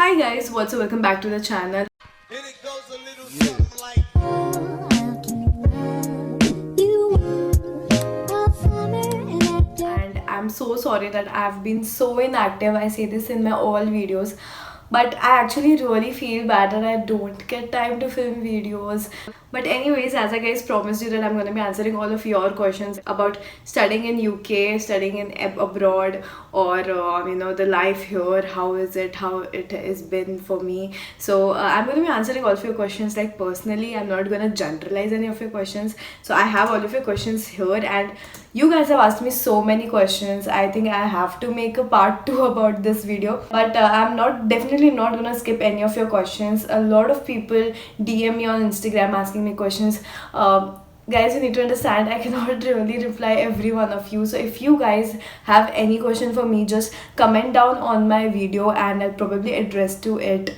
Hi guys, what's up? Welcome back to the channel. And it goes a little something like. And I'm so sorry that I've been so inactive. I say this in my all videos, but I actually really feel bad that I don't get time to film videos. But anyways, as I guys promised you that I'm gonna be answering all of your questions about studying in UK, studying in abroad, or the life here. How is it? How it has been for me. So I'm gonna be answering all of your questions like personally. I'm not gonna generalize any of your questions. So I have all of your questions here, and you guys have asked me so many questions. I think I have to make a part 2 about this video, but I'm not definitely not gonna skip any of your questions. A lot of people DM me on Instagram asking me questions. Guys, you need to understand I cannot really reply every one of you. So if you guys have any question for me, just comment down on my video and I'll probably address to it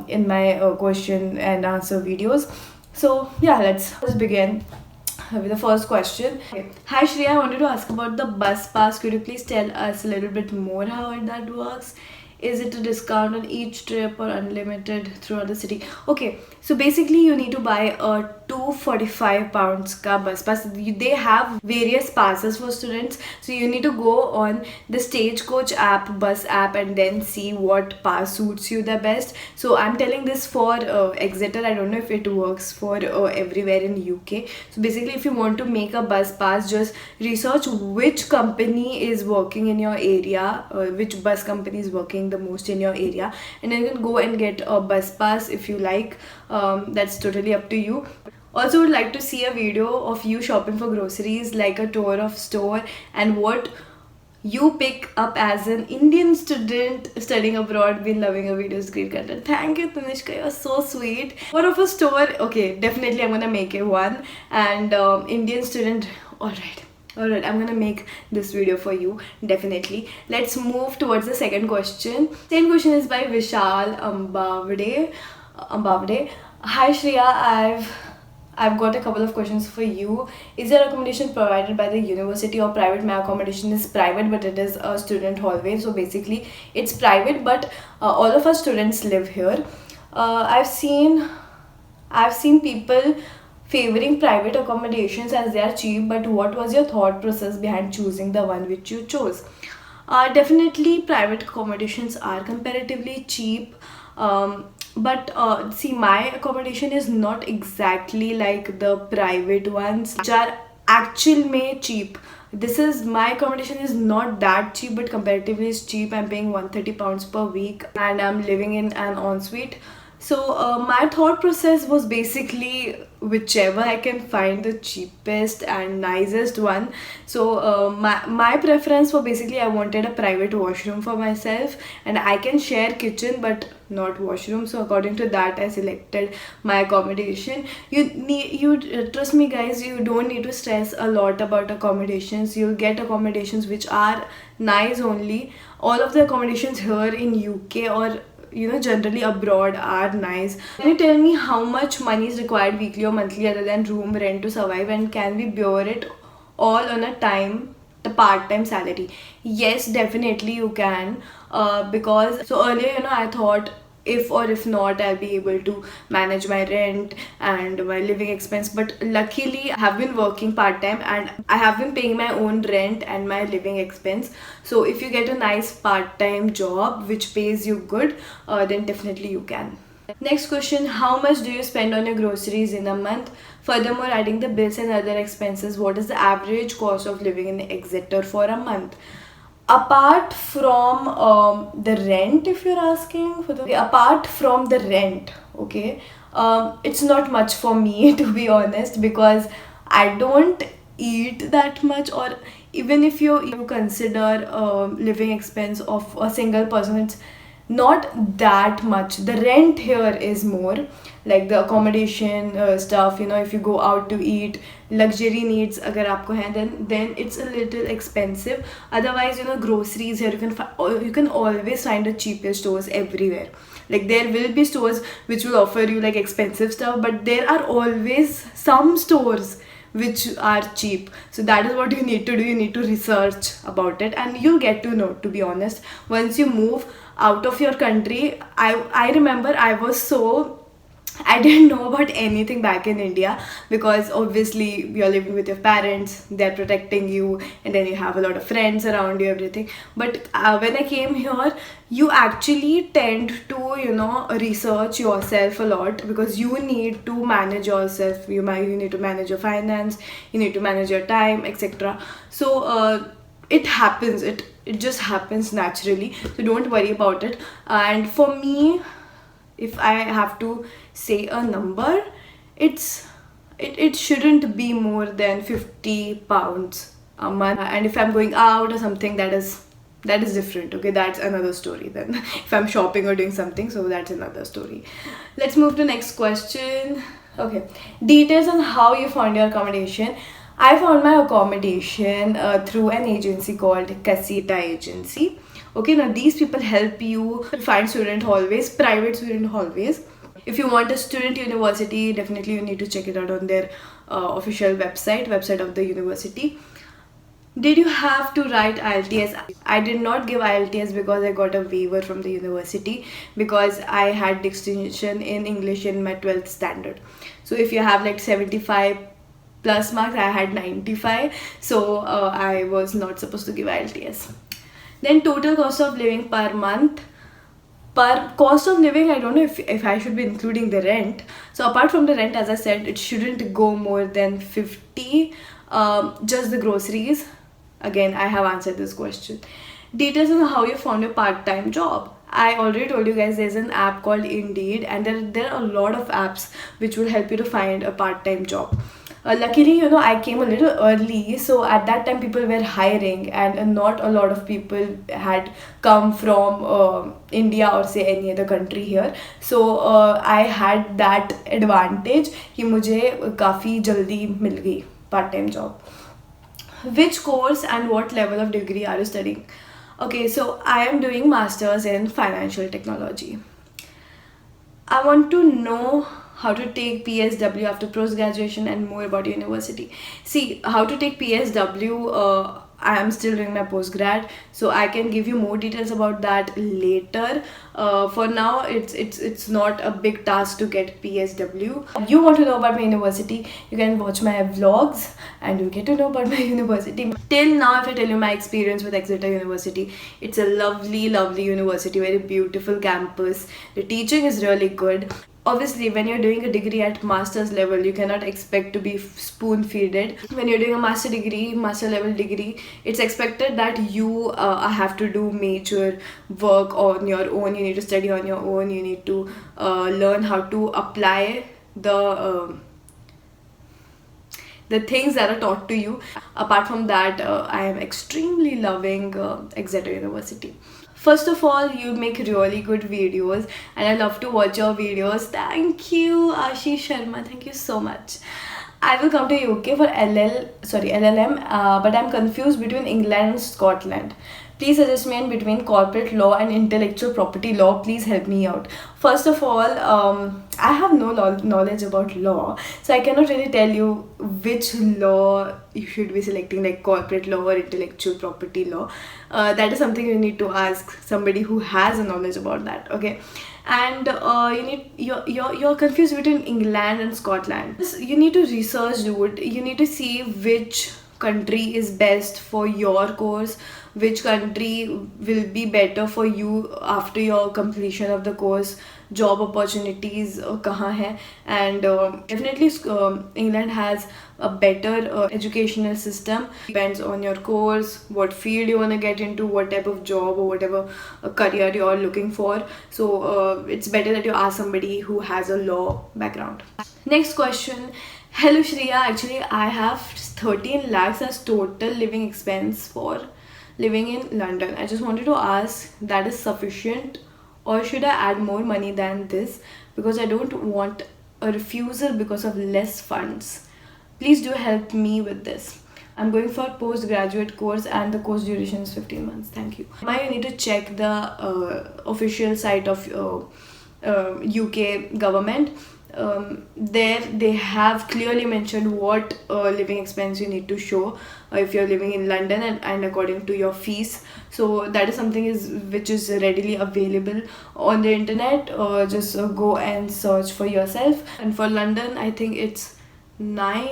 in my question and answer videos. So yeah, let's begin with the first question. Okay. Hi Shreya, I wanted to ask about the bus pass. Could you please tell us a little bit more how that works? Is it a discount on each trip or unlimited throughout the city? Okay, so basically you need to buy a 245 pounds ka bus pass. They have various passes for students, so you need to go on the Stagecoach app, bus app, and then see what pass suits you the best. So I'm telling this for Exeter. I don't know if it works for everywhere in UK. So basically, if you want to make a bus pass, just research which company is working in your area, which bus company is working the most in your area, and then you can go and get a bus pass if you like. That's totally up to you. Also, would like to see a video of you shopping for groceries, like a tour of store, and what you pick up as an Indian student studying abroad. Been loving your videos, great content. Thank you, Tanishka, you're so sweet. What of a store? Okay, definitely I'm gonna make it one. And Indian student, alright, I'm gonna make this video for you, definitely. Let's move towards the second question. Same question is by Vishal Ambavde. Hi Shreya, I've got a couple of questions for you. Is there accommodation provided by the university or private? My accommodation is private, but it is a student hallway. So basically, it's private, but all of us students live here. I've seen people favoring private accommodations as they are cheap. But what was your thought process behind choosing the one which you chose? Definitely, private accommodations are comparatively cheap. But see, my accommodation is not exactly like the private ones, which are actual may cheap. This is my accommodation is not that cheap, but comparatively is cheap. I'm paying 130 pounds per week, and I'm living in an ensuite. So my thought process was basically whichever I can find the cheapest and nicest one. So my preference for basically I wanted a private washroom for myself, and I can share kitchen but not washroom. So according to that, I selected my accommodation. Trust me guys, you don't need to stress a lot about accommodations. You'll get accommodations which are nice only. All of the accommodations here in UK or generally abroad are nice. Can you tell me how much money is required weekly or monthly other than room rent to survive, and can we bear it all on the part-time salary? Yes, definitely you can. Because so earlier, I thought if not I'll be able to manage my rent and my living expense, but luckily I have been working part-time and I have been paying my own rent and my living expense. So if you get a nice part-time job which pays you good, then definitely you can. Next question, how much do you spend on your groceries in a month? Furthermore, adding the bills and other expenses, what is the average cost of living in Exeter for a month? Apart from the rent, if you're asking for apart from the rent, okay, it's not much for me to be honest, because I don't eat that much. Or even if you consider living expense of a single person, it's not that much. The rent here is more, like the accommodation stuff, if you go out to eat, luxury needs agar aapko hai, then it's a little expensive. Otherwise, groceries here, you can always find the cheapest stores everywhere. Like there will be stores which will offer you like expensive stuff, but there are always some stores which are cheap. So that is what you need to do. You need to research about it and you'll get to know, to be honest. Once you move, out of your country. I remember I was so, I didn't know about anything back in India, because obviously you're living with your parents, they're protecting you, and then you have a lot of friends around you, everything. But when I came here, you actually tend to, research yourself a lot, because you need to manage yourself. You need to manage your finance, you need to manage your time, etc. So it happens. It just happens naturally. So don't worry about it. And for me, if I have to say a number, it shouldn't be more than 50 pounds a month. And if I'm going out or something, that is different. Okay, that's another story then. If I'm shopping or doing something, so that's another story. Let's move to next question. Okay, details on how you found your accommodation. I found my accommodation through an agency called Casita Agency. Okay, now these people help you find student hallways, private student hallways. If you want a student university, definitely you need to check it out on their official website of the university. Did you have to write IELTS? I did not give IELTS because I got a waiver from the university, because I had distinction in English in my 12th standard. So if you have like 75 plus marks, I had 95, so I was not supposed to give IELTS. Then total cost of living per month. Per cost of living, I don't know if I should be including the rent. So apart from the rent, as I said, it shouldn't go more than 50. Just the groceries. Again, I have answered this question. Details on how you found your part-time job. I already told you guys there's an app called Indeed, and there are a lot of apps which will help you to find a part-time job. Luckily, I came a little early, so at that time people were hiring, and not a lot of people had come from India or say any other country here. So I had that advantage कि मुझे काफ़ी जल्दी मिल गई part-time job. Which course and what level of degree are you studying? Okay, so I am doing masters in financial technology. I want to know how to take PSW after post-graduation and more about university. See, how to take PSW, I am still doing my post-grad, so I can give you more details about that later. For now, it's not a big task to get PSW. If you want to know about my university, you can watch my vlogs and you get to know about my university. Till now, if I tell you my experience with Exeter University, it's a lovely, lovely university, very beautiful campus. The teaching is really good. Obviously, when you're doing a degree at master's level, you cannot expect to be spoon-feeded. When you're doing a master level degree, it's expected that you have to do major work on your own. You need to study on your own. You need to learn how to apply the things that are taught to you. Apart from that, I am extremely loving Exeter University. First of all, you make really good videos and I love to watch your videos. Thank you, Ashish Sharma. Thank you so much. I will come to UK for LLM, but I'm confused between England and Scotland. Please suggest me in between corporate law and intellectual property law. Please help me out. First of all, I have no knowledge about law, so I cannot really tell you which law you should be selecting, like corporate law or intellectual property law. That is something you need to ask somebody who has a knowledge about that. Okay, and you're confused between England and Scotland. You need to research, dude. You need to see which country is best for your course, which country will be better for you after your completion of the course, job opportunities kahan hai, and definitely England has a better educational system. Depends on your course, what field you want to get into, what type of job or whatever career you are looking for. So it's better that you ask somebody who has a law background. Next question. Hello Shreya, actually I have 13 lakhs as total living expense for living in London. I just wanted to ask, that is sufficient or should I add more money than this, because I don't want a refusal because of less funds. Please do help me with this. I'm going for postgraduate course and the course duration is 15 months. Thank you. Now you need to check the official site of UK government. there they have clearly mentioned what living expense you need to show if you're living in London, and according to your fees. So that is something which is readily available on the internet. Just go and search for yourself. And for London, I think it's 9,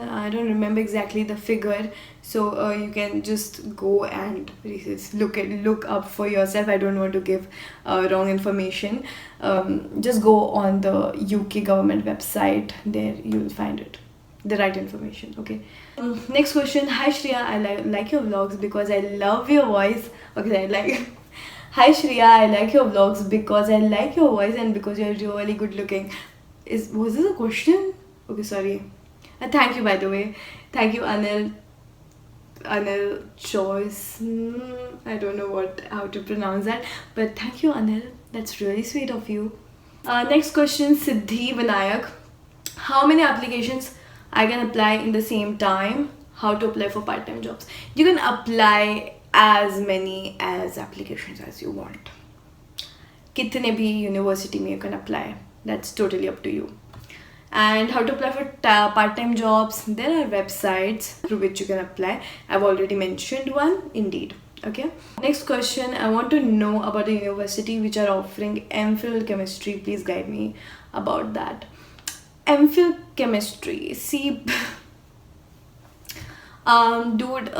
I don't remember exactly the figure, so you can just go and look up for yourself. I don't want to give wrong information. Just go on the UK government website, there you'll find the right information. Okay. Next question. Hi Shreya, I like your vlogs because I love your voice. Okay, I like Hi Shreya, I like your vlogs because I like your voice and because you're really good looking. Was this a question? Okay, sorry. Thank you, by the way. Thank you, Anil Choice. I don't know how to pronounce that, but thank you, Anil. That's really sweet of you. Next question, Siddhi Vinayak. How many applications I can apply in the same time? How to apply for part-time jobs? You can apply as many as applications as you want. Kitne bhi university mein you can apply. That's totally up to you. And how to apply for part-time jobs? There are websites through which you can apply. I've already mentioned one, Indeed. Okay. Next question. I want to know about the university which are offering MPhil chemistry. Please guide me about that. MPhil chemistry. See, dude,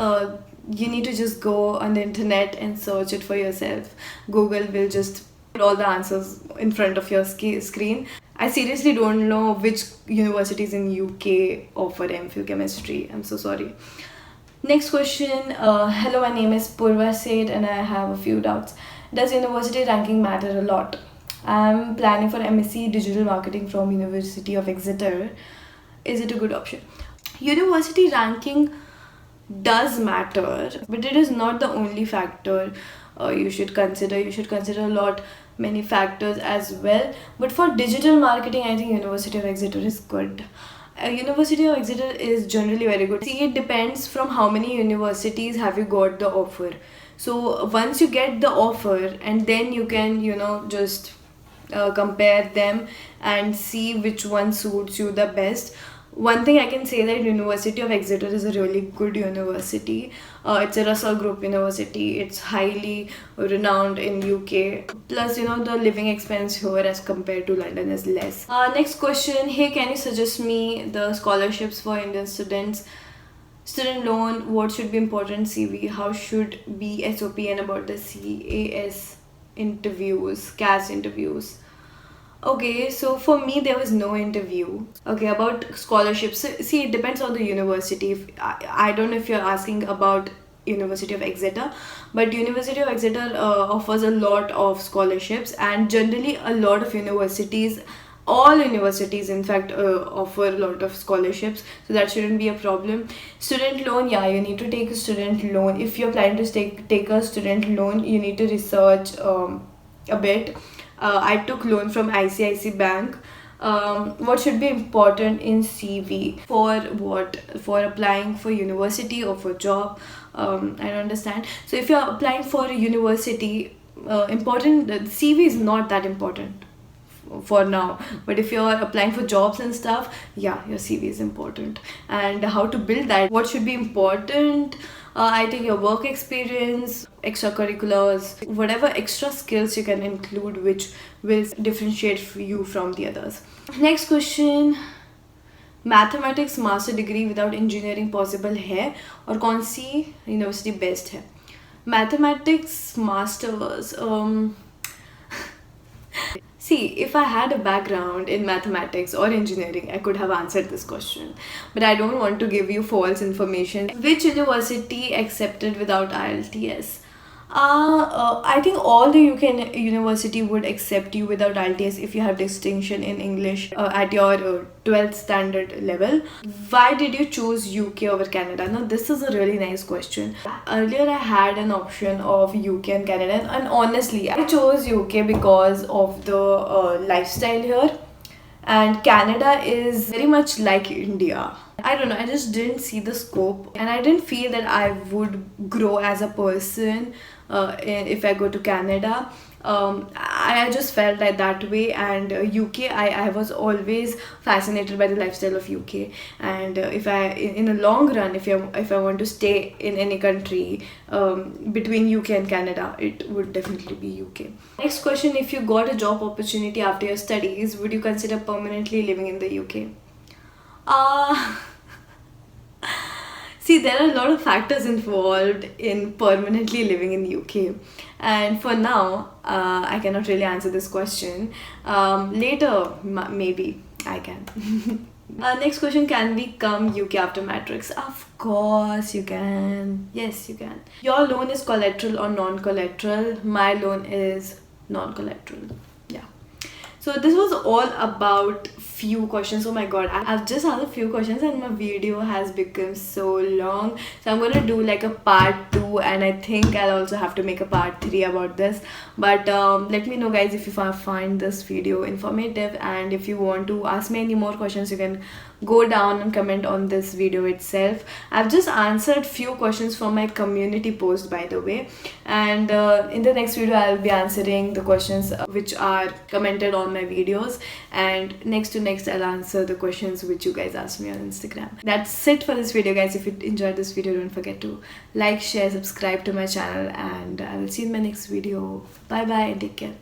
you need to just go on the internet and search it for yourself. Google will just put all the answers in front of your screen. I seriously don't know which universities in UK offer MPhil chemistry. I'm so sorry. Next question. Hello, my name is Purva Seth and I have a few doubts. Does university ranking matter a lot? I'm planning for MSc Digital Marketing from University of Exeter. Is it a good option? University ranking does matter, but it is not the only factor you should consider. You should consider many factors as well. But for digital marketing, I think University of Exeter is good. University of Exeter is generally very good. See, it depends from how many universities have you got the offer. So once you get the offer, and then you can just compare them and see which one suits you the best. One thing I can say that University of Exeter is a really good university. It's a Russell Group university. It's highly renowned in UK. Plus, the living expense here as compared to London is less. Next question. Hey, can you suggest me the scholarships for Indian students? Student loan, what should be important CV? How should be SOP and about the CAS interviews, CAS interviews? Okay, so for me there was no interview. Okay, about scholarships. See, it depends on the university. I don't know if you're asking about University of Exeter, but University of Exeter offers a lot of scholarships, and generally a lot of universities, all universities in fact, offer a lot of scholarships, so that shouldn't be a problem. Student loan, yeah, you need to take a student loan. If you're planning to take a student loan, you need to research a bit. I took loan from ICICI Bank. What should be important in CV? For what? For applying for university or for job? I don't understand. So if you're applying for a university, important CV is not that important for now, but if you're applying for jobs and stuff, yeah, your CV is important. And how to build that? What should be important? I think your work experience, extracurriculars, whatever extra skills you can include which will differentiate you from the others. Next question. Mathematics master degree without engineering possible है और कौन सी university best है? Mathematics masters, see, if I had a background in mathematics or engineering, I could have answered this question. But I don't want to give you false information. Which university accepted without IELTS? I think all the UK university would accept you without IELTS if you have distinction in English at your 12th standard level. Why did you choose UK over Canada? Now, this is a really nice question. Earlier, I had an option of UK and Canada, and honestly, I chose UK because of the lifestyle here. And Canada is very much like India. I don't know, I just didn't see the scope, and I didn't feel that I would grow as a person if I go to Canada. I just felt like that way. And UK, I was always fascinated by the lifestyle of UK. And if I in a long run, if I want to stay in any country between UK and Canada, it would definitely be UK. Next question: if you got a job opportunity after your studies, would you consider permanently living in the UK? uh See, there are a lot of factors involved in permanently living in UK, and for now, I cannot really answer this question. Later, maybe I can. Next question: can we come UK after matrix? Of course, you can. Yes, you can. Your loan is collateral or non-collateral? My loan is non-collateral. Yeah. So this was all about few questions. Oh my god, I've just asked a few questions and my video has become so long. So I'm gonna do like a part 2, and I think I'll also have to make a part 3 about this. But let me know guys if you find this video informative, and if you want to ask me any more questions, you can go down and comment on this video itself. I've just answered few questions from my community post, by the way, and in the next video I'll be answering the questions which are commented on my videos, and next to next I'll answer the questions which you guys asked me on Instagram. That's it for this video guys. If you enjoyed this video, don't forget to like, share, subscribe to my channel, and I will see you in my next video. Bye bye and take care.